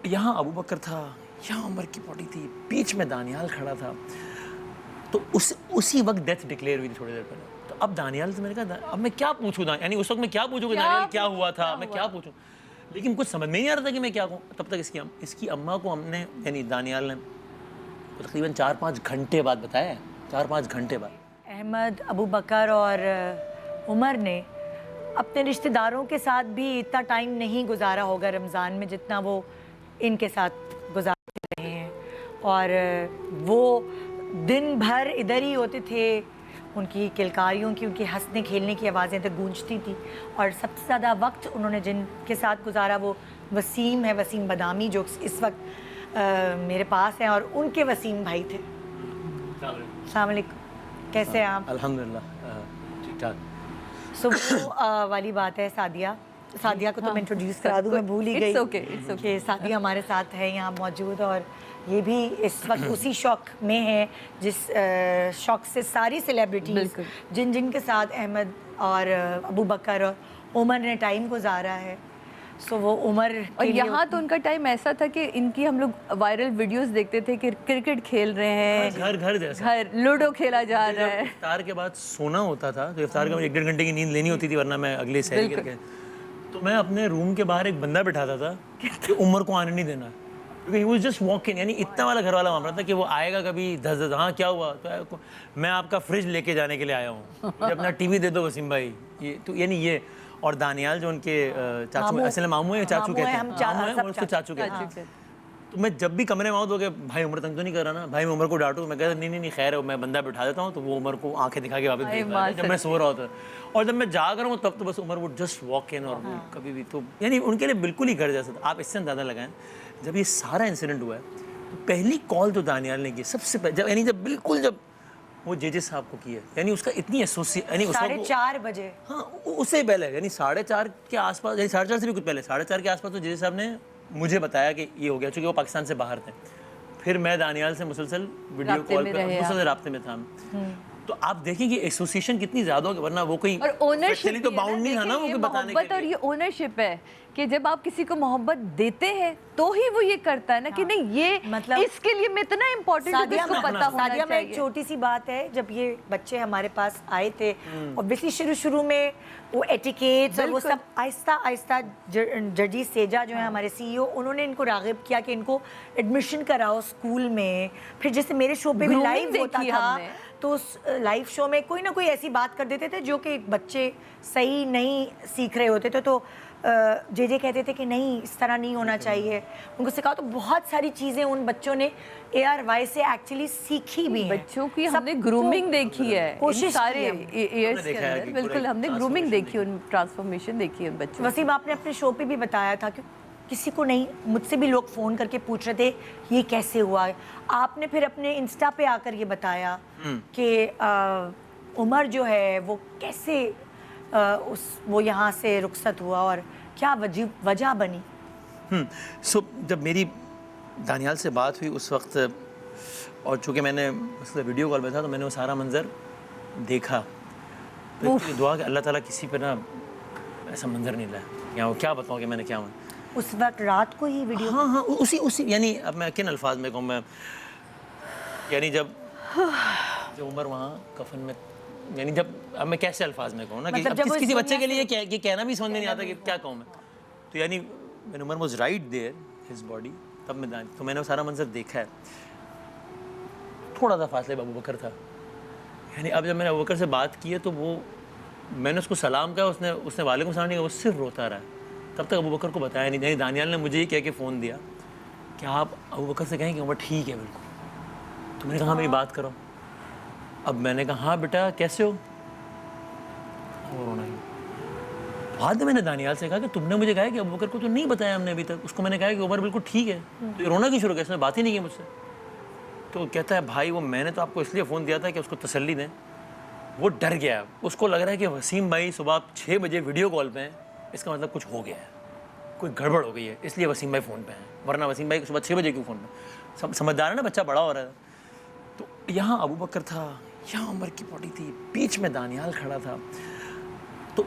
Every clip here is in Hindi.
यहाँ अबू बकर था, यहाँ उमर की बॉडी थी, बीच में दानियाल खड़ा था। तो उसी वक्त डेथ डिक्लेयर हुई थी थोड़ी देर पहले। तो अब दानियाल से मैंने कहा अब मैं क्या पूछूँ, यानी उस वक्त मैं क्या पूछूँ कि दानियाल क्या हुआ था, मैं क्या पूछूँ, लेकिन कुछ समझ में नहीं आ रहा था कि मैं क्या कहूँ। तब तक इसकी अम्मा को हमने, यानी दानियाल ने तकरीबन 4-5 घंटे बाद बताया, 4-5 घंटे बाद। अहमद, अबू बकर और उमर ने अपने रिश्तेदारों के साथ भी इतना टाइम नहीं गुजारा होगा रमज़ान में जितना वो इनके साथ गुजारते रहे हैं। और वो दिन भर इधर ही होते थे, उनकी किलकारियों की, उनकी हंसने खेलने की आवाज़ें तो गूंजती थी। और सबसे ज़्यादा वक्त उन्होंने जिनके साथ गुजारा वो वसीम है, वसीम बदामी, जो इस वक्त मेरे पास हैं, और उनके वसीम भाई थे। अस्सलाम वालेकुम, कैसे हैं आप? अल्हम्दुलिल्लाह ठीक ठाक। सो वो वाली बात है, सादिया को तो मैं इंट्रोड्यूस करा दूँ, मैं भूल ही गई कि सादिया हमारे साथ है यहाँ मौजूद, और ये भी इस वक्त उसी शौक में है जिस शौक से सारी सेलिब्रिटीज़ जिनके साथ अहमद और अबू बकर और उमर ने टाइम गुजारा है। सो वो उमर और यहाँ तो उनका टाइम ऐसा था कि इनकी हम लोग वायरल वीडियोस देखते थे कि क्रिकेट खेल रहे हैं, घर जैसा, घर लूडो खेला जा रहा है। इफ्तार के बाद सोना होता था, तो इफ्तार के बाद 1-1.5 घंटे की नींद लेनी होती थी, वरना मैं अगले सहरी करके, तो मैं अपने रूम के बाहर एक बंदा बिठाता था कि उमर को आने नहीं देना, क्योंकि ही वाज जस्ट वॉकिंग, यानी इतना वाला घर वाला मामला था कि वो आएगा कभी 10 हाँ क्या हुआ, तो मैं आपका फ्रिज लेके जाने के लिए आया हूँ, मुझे अपना टीवी दे दो वसीम भाई, ये तो यानी ये। और दानियाल जो उनके चाचू, असल में मामू है, चाचू कहते हैं, मामू है, उसको चाचू कहते हैं। तो मैं जब भी कमरे में आऊँ तो कि भाई उमर तंग तो नहीं कर रहा ना, भाई मैं उमर को डांटूँ, मैं कहता नहीं खैर है, मैं बंदा बिठा देता हूँ, तो वो उमर को आंखें दिखा के वापस भेजता है जब मैं सो रहा होता। और जब मैं जाग रहा हूँ तब तो बस उमर वो जस्ट वॉक इन, और वो कभी भी, तो यानी उनके लिए बिल्कुल ही घर जैसा था। आप इससे अंदाज़ा लगाएं, जब ये सारा इंसिडेंट हुआ है तो पहली कॉल तो दानियाल ने की सबसे पहले, जब वो जेजे साहब को की है, यानी उसका इतनी एसोसिएट, यानी 4:30 बजे, हाँ उससे पहले, यानी 4:30 के आसपास, यानी 4:30 से भी कुछ पहले, 4:30 के आसपास तो जेजे साहब ने मुझे बताया कि ये हो गया, चूँकि वो पाकिस्तान से बाहर थे। फिर मैं दानियाल से मुसलसल वीडियो कॉल पर मुसलसल राब्ते में था। तो आप देखें कि एसोसिएशन कितनी ज़्यादा हो गई, वरना वो कोई और ओनरशिप तो बाउंड नहीं था ना, वो बताने के लिए। और ये ओनरशिप है कि जब आप किसी को मोहब्बत देते हैं तो ही वो ये करता है ना, कि नहीं ये मतलब इसके लिए मैं इतना इम्पोर्टेंट हूं, इसको पता होना चाहिए। में एक छोटी सी बात है, जब ये बच्चे हमारे पास आए थे, ऑब्वियसली शुरू में वो एटिकेट्स और वो सब आहिस्ता आहिस्ता जजी सेजा जो है हमारे सीईओ, उन्होंने इनको रागिब किया कि इनको एडमिशन कराओ स्कूल में। फिर जैसे मेरे शो पे भी लाइव होता था, तो उस लाइव शो में कोई ना कोई ऐसी बात कर देते थे जो कि बच्चे सही नहीं सीख रहे होते थे, तो जे कहते थे कि नहीं इस तरह नहीं होना चाहिए, उनको सिखाओ। तो बहुत सारी चीज़ें उन बच्चों ने ARY से एक्चुअली सीखी भी हैं। बच्चों की हमने ग्रूमिंग देखी है, कोशिश सारे ईयर्स के अंदर, बिल्कुल हमने ग्रूमिंग देखी, उन ट्रांसफॉर्मेशन देखी है बच्चों। वसीम, आपने अपने शो पे भी बताया था कि किसी को नहीं, मुझसे भी लोग फ़ोन करके पूछ रहे थे ये कैसे हुआ। आपने फिर अपने इंस्टा पे आकर ये बताया कि उमर जो है वो कैसे वो यहाँ से रुखसत हुआ और क्या वजह बनी। सो जब मेरी दानियाल से बात हुई उस वक्त, और चूँकि मैंने मतलब वीडियो कॉल में था, तो मैंने वो सारा मंज़र देखा, तो दुआ कि अल्लाह ताला किसी पे ना ऐसा मंज़र नहीं लाया। या वो क्या बताऊँ कि मैंने क्या हुआ उस वक्त रात को ही वीडियो। हाँ उसी यानी अब मैं किन अल्फाज में कहूँ, मैं यानी जब उमर वहाँ कफन में, यानी जब अब मैं कैसे अल्फाज में कहूँ ना, कि अब किसी बच्चे के लिए ये कहना भी समझ में नहीं आता कि क्या कहूँ मैं। तो यानी when Umar was right there his body, तब मैं तो मैंने वो सारा मंजर देखा है। थोड़ा सा फासले अबू बकर था, यानी अब जब मैंने अबू बकर से बात की है तो वो, मैंने उसको सलाम कहा, उसने वालेकुम सलाम नहीं कहा, वो सिर्फ रोता रहा। तब तक अबू बकर को बताया नहीं। यानी दानियाल ने मुझे ये कह के फ़ोन दिया कि आप अबू बकर से कहें कि उमर ठीक है बिल्कुल। तो मैंने कहा मेरी बात करो। अब मैंने कहा हाँ बेटा कैसे हो, और रोना ही। बाद में मैंने दानियाल से कहा कि तुमने मुझे कहा कि अबू बकर को तो नहीं बताया हमने अभी तक, उसको मैंने कहा कि उमर बिल्कुल ठीक है, तो ये रोना क्यों शुरू किया, इसने बात ही नहीं की मुझसे। तो कहता है भाई वो मैंने तो आपको इसलिए फ़ोन दिया था कि उसको तसल्ली दें, वो डर गया, उसको लग रहा है कि वसीम भाई सुबह 6 बजे वीडियो कॉल पे हैं, इसका मतलब कुछ हो गया है, कोई गड़बड़ हो गई है, इसलिए वसीम भाई फ़ोन पे हैं, वरना वसीम भाई सुबह 6 बजे क्यों फ़ोन पे। समझदार है ना, बच्चा बड़ा हो रहा है। तो यहाँ अबू बकर था, यहाँ उमर की बॉडी थी, बीच में दानियाल खड़ा था। तो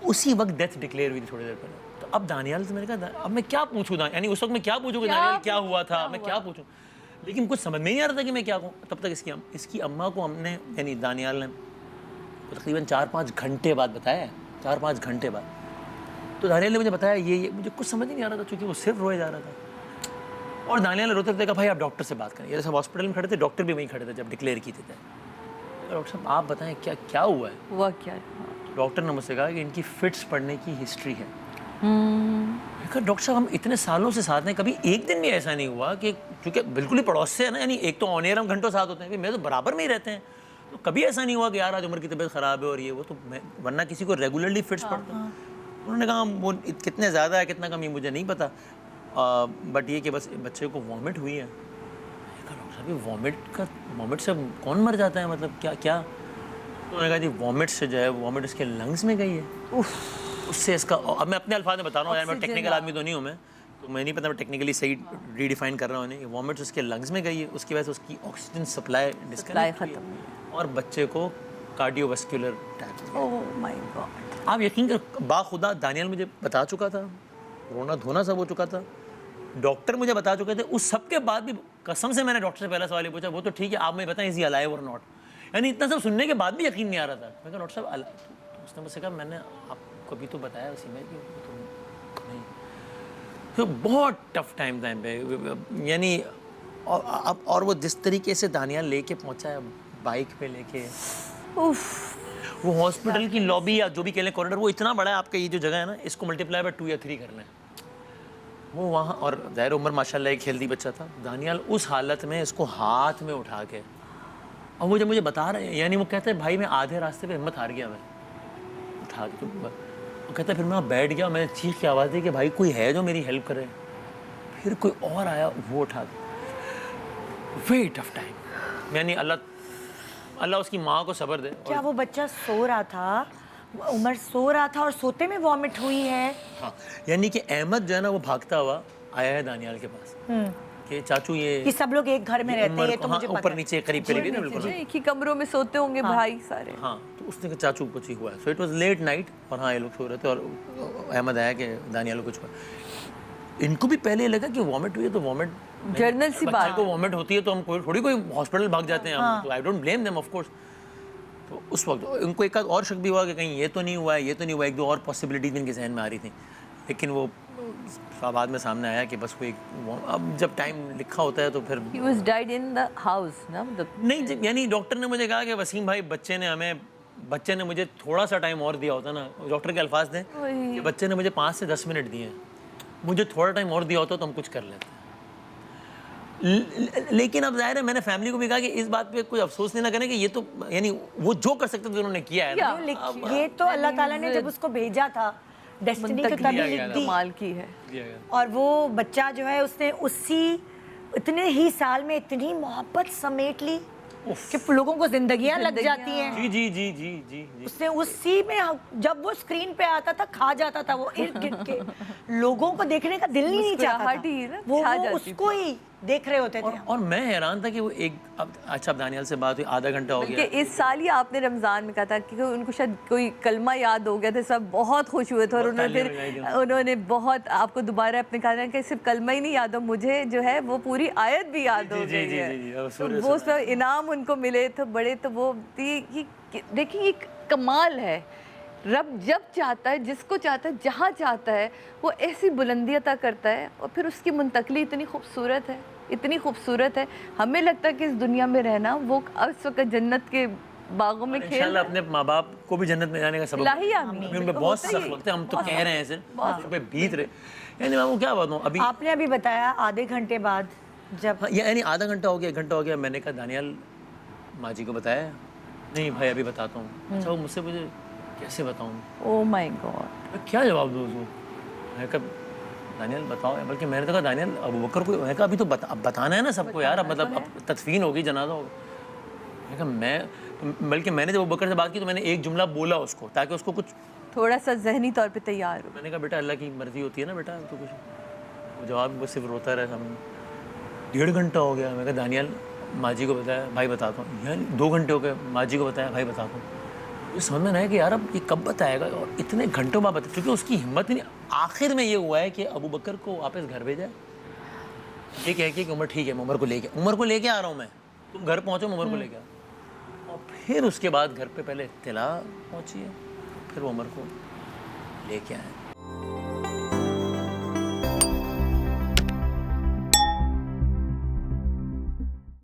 उसी वक्त डेथ डिक्लेयर हुई थी थोड़ी देर पहले। तो अब दानियाल से मैंने कहा अब मैं क्या पूछूं, यानी उस वक्त मैं क्या पूछूं कि दानियाल क्या हुआ था, मैं क्या पूछूं, लेकिन कुछ समझ में नहीं आ रहा था कि मैं क्या कहूँ। तब तक इसकी अम्मा को हमने, यानी दानियाल ने तकरीबन 4-5 घंटे बाद बताया, 4-5 घंटे बाद। तो दानियाल ने मुझे बताया ये मुझे कुछ समझ ही नहीं आ रहा था, क्योंकि वो सिर्फ रोए जा रहा था। और दानियाल ने रोते रोते कहा भाई आप डॉक्टर से बात करें। ये सब हॉस्पिटल में खड़े थे, डॉक्टर भी वहीं खड़े थे जब डिक्लेयर की थी। डॉक्टर साहब आप बताएं क्या हुआ है। हुआ क्या? डॉक्टर ने मुझसे कहा कि इनकी फिट्स पड़ने की हिस्ट्री है। डॉक्टर साहब हम इतने सालों से साथ हैं, कभी एक दिन भी ऐसा नहीं हुआ कि, क्योंकि बिल्कुल ही पड़ोस से है ना, यानी एक तो ऑन एयर हम घंटों साथ होते हैं, मेरे तो बराबर में ही रहते हैं, तो कभी ऐसा नहीं हुआ कि यार आज उमर की तबीयत ख़राब है और ये वो, तो मैं वरना किसी को रेगुलरली फिट्स पड़ता है। उन्होंने कहा वो कितने ज़्यादा है कितना कम ये मुझे नहीं पता, बट ये कि बस बच्चे को वॉमिट हुई है। डॉक्टर साहब वॉमिट से कौन मर जाता है, मतलब क्या? तो उन्होंने कहा जी वॉमिट से जो है, वॉमिट इसके लंग्स में गई है, उससे इसका, अब मैं अपने अल्फाज में बता रहा हूँ यार, मैं टेक्निकल आदमी तो नहीं हूँ मैं, तो मैं नहीं पता मैं टेक्निकली सही रीडिफाइन कर रहा हूँ नहीं। वॉमिट उसके लंग्स में गई है, उसकी वजह से उसकी ऑक्सीजन सप्लाई डिस्कनेक्ट खत्म, और बच्चे को cardiovascular attack. Oh my God. आप यकीन कर, बाखुदा दानियाल मुझे बता चुका था, रोना धोना सब हो चुका था, डॉक्टर मुझे बता चुके थे, उस सब के बाद भी कसम से मैंने डॉक्टर से पहला सवाल ही पूछा, वो तो ठीक है आप मुझे बताएं इज ही अलाइव और नॉट, यानी इतना सब सुनने के बाद भी यकीन नहीं आ रहा था। मैं कहा डॉक्टर साहब तो उसने मुझसे कहा मैंने आपको अभी तो बताया उसी में कि तो नहीं, तो बहुत टफ टाइम था पे, यानी और वो जिस तरीके से दानियाल लेके पहुंचा है बाइक पे लेके, वो हॉस्पिटल की लॉबी या जो भी कह लें कॉरिडोर, वो इतना बड़ा है, आपका ये जो जगह है ना इसको मल्टीप्लाई बाय 2 या 3 कर लें, वो वहाँ, और ज़ाहिर उमर माशाल्लाह एक हेल्दी बच्चा था, दानियाल उस हालत में इसको हाथ में उठा के, और वो जब मुझे बता रहे हैं, यानी वो कहते हैं भाई मैं आधे रास्ते पे हिम्मत हार गया, मैं उठा के, वो कहता है फिर मैं बैठ गया, मैंने चीख की आवाज़ दी कि भाई कोई है जो मेरी हेल्प करे, फिर कोई और आया वो उठा के, वेरी टफ टाइम, यानी अल्लाह उसकी माँ को सब्र दे। क्या वो बच्चा सो रहा था, उमर सो रहा था और सोते में वॉमिट हुई है? हाँ, यानी कि अहमद जो है ना वो भागता हुआ आया है दानियाल के पास कि चाचू ये कि सब लोग एक घर में रहते हैं, तो मुझे पता है, ऊपर नीचे करीब करीब ना, बिल्कुल एक ही कमरों में सोते होंगे भाई सारे। हाँ, तो उसने कहा चाचू कुछ ही हुआ है, so it was late night, और हाँ ये लोग सो रहे थे और अहमद आया कि दानियाल को कुछ हुआ। इनको भी पहले लगा कि वॉमिट हुई है, तो वॉमिट जर्नल सी बात को वॉमिट होती है तो हम थोड़ी कोई हॉस्पिटल भाग जाते हैं हम, तो I don't blame them of course. तो उस वक्त उनको एक और शक भी हुआ कि कहीं ये तो नहीं हुआ है, ये तो नहीं हुआ, एक दो और पॉसिबिलिटीज इनके जहन में आ रही थी, लेकिन वो बाद में सामने आया कि बस वो एक, अब जब टाइम लिखा होता है तो फिर He was died in the house, ना नहीं, यानी डॉक्टर ने मुझे कहा कि वसीम भाई बच्चे ने मुझे थोड़ा सा टाइम और दिया होता ना, डॉक्टर के अल्फाज थे कि बच्चे ने मुझे 5 से 10 मिनट दिए, मुझे थोड़ा टाइम और दिया होता तो हम कुछ कर लेते। लेकिन अब जाहिर है मैंने फैमिली को भी कहा कि इस बात पे कोई अफसोस नहीं ना करें कि ये तो यानी वो जो कर सकते थे उन्होंने किया है ना। ये तो अल्लाह ताला ने जब उसको भेजा था, डेस्टिनी को तभी लिख दी, कमाल की है। और वो बच्चा जो है उसने उसी इतने ही साल में इतनी मोहब्बत समेट ली कि लोगों को जिंदगियां लग जाती हैं। जी जी जी जी जी जी। उसने उसी में, जब वो स्क्रीन पे आता था खा जाता था, वो इर्द गिर्द के लोगों को देखने का दिल ही नहीं चाहता था, वो उसको ही देख रहे होते थे। और मैं हैरान था कि वो एक अच्छा दानियाल से बात हुई, आधा घंटा हो गया। इस साल ही आपने रमज़ान में कहा था कि उनको शायद कोई कलमा याद हो गया था, सब बहुत खुश हुए थे और उन्होंने बहुत आपको दोबारा अपने कहा कि सिर्फ कलमा ही नहीं याद हो, मुझे जो है वो पूरी आयत भी याद हो गई है, वो सब इनाम उनको मिले तो बड़े, तो वो देखिए ये कमाल है, रब जब चाहता है, जिसको चाहता है, जहाँ चाहता है, वो ऐसी बुलंदी अता करता है, और फिर उसकी मुंतकली इतनी खूबसूरत है, इतनी खूबसूरत है। हमें लगता है कि इस दुनिया में रहना, वो इस वक्त जन्नत के बागों में खेल, इंशाल्लाह अपने माँ बाप को भी जन्नत में जाने का सबब, अभी उन पे बहुत सख्त वक्त है, हम तो कह रहे हैं ऐसे पे बीत रहे, यानी मैं वो क्या बताऊँ। अभी आपने अभी बताया आधे घंटे बाद, जब यानी आधा घंटा हो गया, 1 घंटा हो गया, मैंने कहा दानियाल माँ जी को बताया? नहीं भाई अभी बताता हूँ। अच्छा वो मुझसे मुझे कैसे बताऊँ? ओह माय गॉड, मैं क्या जवाब दूँ उसको? मैं कहा दानियाल बताओ, बल्कि मैंने तो कहा दानियाल अबू बकर को, मैं कहा अभी तो बताना है ना सबको यार, अब मतलब अब तदफीन होगी, जनाजा होगा। मैं कहा बल्कि मैंने जब अबू बकर से बात की तो मैंने एक जुमला बोला उसको, ताकि उसको कुछ थोड़ा सा जहनी तौर पे तैयार हो। मैंने कहा बेटा अल्लाह की मर्जी होती है ना बेटा, तो कुछ जवाब वो सिर्फ रोता रहा सामने। 1.5 घंटा हो गया, मैं कहा दानियाल माँ जी को बताया, भाई बताता हूँ, यार 2 घंटे हो गए, माँ जी को बताया, भाई बताता हूँ। ये समझ में नहीं आया कि यार अब ये कब बताएगा, और इतने घंटों बाद बता, क्योंकि उसकी हिम्मत ही नहीं, आखिर में ये हुआ है कि अबू बकर को वापस घर भेजा है, ये कह के कि उमर ठीक है, मैं उमर को लेके आ रहा हूँ, मैं तुम घर पहुँचो, मैं उमर को लेके आ। और फिर उसके बाद घर पे पहले इत्तला पहुँची है, फिर वो उमर को लेके आए।